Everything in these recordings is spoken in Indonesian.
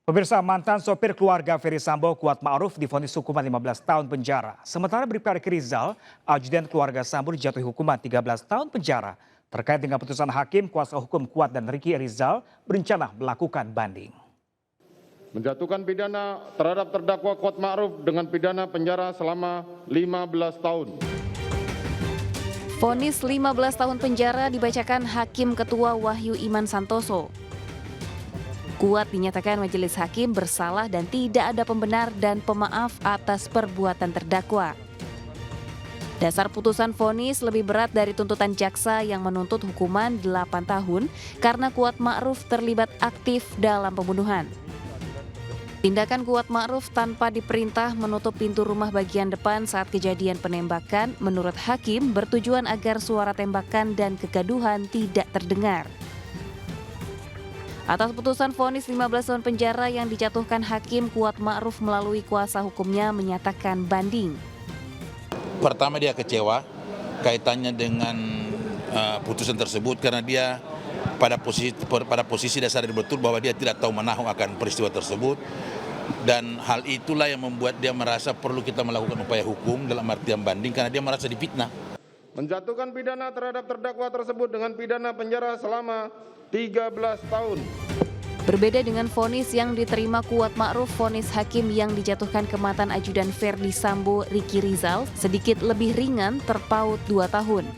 Pemirsa, mantan sopir keluarga Ferry Sambo Kuat Ma'ruf divonis hukuman 15 tahun penjara. Sementara Brigjen Riki Rizal, ajudan keluarga Sambo dijatuhi hukuman 13 tahun penjara. Terkait dengan putusan hakim, kuasa hukum Kuat dan Riki Rizal berencana melakukan banding. Menjatuhkan pidana terhadap terdakwa Kuat Ma'ruf dengan pidana penjara selama 15 tahun. Vonis 15 tahun penjara dibacakan Hakim Ketua Wahyu Iman Santoso. Kuat dinyatakan majelis hakim bersalah dan tidak ada pembenar dan pemaaf atas perbuatan terdakwa. Dasar putusan vonis lebih berat dari tuntutan jaksa yang menuntut hukuman 8 tahun karena Kuat Ma'ruf terlibat aktif dalam pembunuhan. Tindakan Kuat Ma'ruf tanpa diperintah menutup pintu rumah bagian depan saat kejadian penembakan menurut hakim bertujuan agar suara tembakan dan kegaduhan tidak terdengar. Atas putusan vonis 15 tahun penjara yang dijatuhkan hakim, Kuat Ma'ruf melalui kuasa hukumnya menyatakan banding. Pertama dia kecewa kaitannya dengan putusan tersebut karena dia pada posisi dasar betul bahwa dia tidak tahu menahu akan peristiwa tersebut. Dan hal itulah yang membuat dia merasa perlu kita melakukan upaya hukum dalam artian banding karena dia merasa difitnah. Menjatuhkan pidana terhadap terdakwa tersebut dengan pidana penjara selama 13 tahun. Berbeda dengan vonis yang diterima Kuat Ma'ruf, vonis hakim yang dijatuhkan ke mantan ajudan Ferdy Sambo Riki Rizal sedikit lebih ringan, terpaut 2 tahun.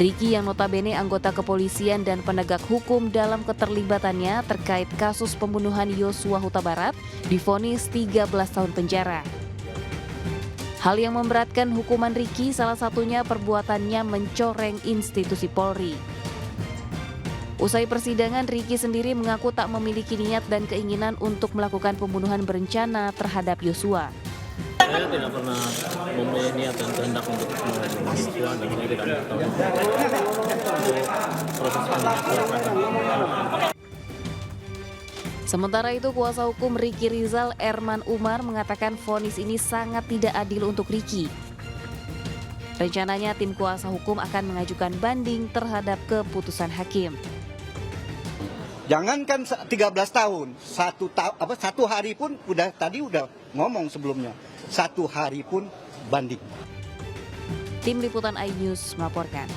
Riki yang notabene anggota kepolisian dan penegak hukum dalam keterlibatannya terkait kasus pembunuhan Yosua Huta Barat divonis 13 tahun penjara. Hal yang memberatkan hukuman Riki salah satunya perbuatannya mencoreng institusi Polri. Usai persidangan, Riki sendiri mengaku tak memiliki niat dan keinginan untuk melakukan pembunuhan berencana terhadap Yosua. Saya tidak pernah mempunyai niat dan kehendak untuk membunuh Yosua dan saya tidak tahu proses penyidikan. Sementara itu, kuasa hukum Riki Rizal, Erman Umar, mengatakan vonis ini sangat tidak adil untuk Riki. Rencananya tim kuasa hukum akan mengajukan banding terhadap keputusan hakim. Jangankan 13 tahun, satu hari pun tadi udah ngomong sebelumnya, 1 hari pun banding. Tim Liputan iNews melaporkan.